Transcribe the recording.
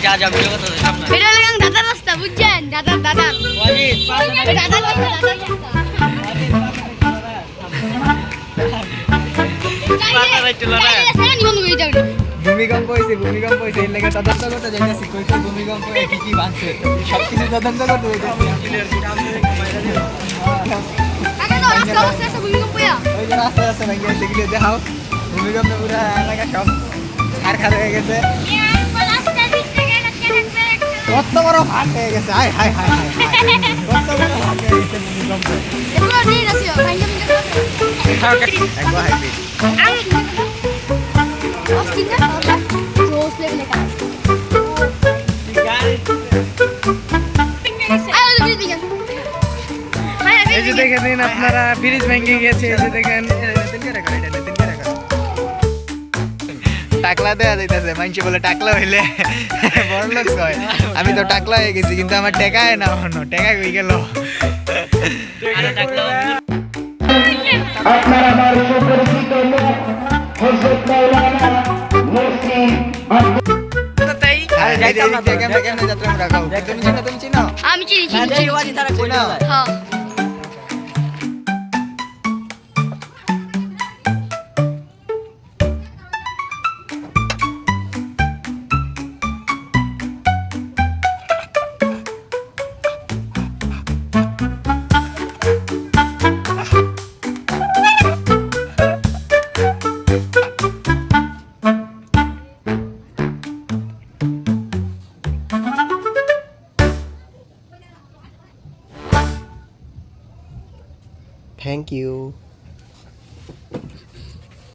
যা যা ভিডিও করতে সামনে এটা লাগান দাদার রাস্তা বুঝছেন দাদার ওয়াজিদ দাদার রাস্তা ভূমিকম্প হয়েছে এর লেগে তদন্ত করতে যাইতেছি কইছে ভূমিকম্প কি কি বাঁচছে সবকিছু তদন্ত করতে ওই যে রাস্তা আছে ভাই সেগুলো দেখাও ভূমিকম্পে পুরো এলাকা সব খার হয়ে গেছে কত বড় ভাগ হয়ে গেছে হায় হায় হায় হায় কত বড় ভাগ হয়ে গেছে ভূমিকম্পে একবার হাইব্রিড এই যে দেখে দিন আপনারা ব্রিজ ভেঙে গেছে এই যে দেখেন টাকলা দেওয়া যাইতেছে মানুষ বলে টাকলা হইলে বড় লোক হয় আমি তো টাকলা হয়ে গেছি কিন্তু আমার টেকায় না হনো টেকা হয়ে গেল আপনার আমার সুপরিচিত লোক হযরত মাওলানা মুফতি কেমনে যাত্রা রাখাও তুমি চিনো আমি চিনি ওয়াজিদ তারা কই না হ্যাঁ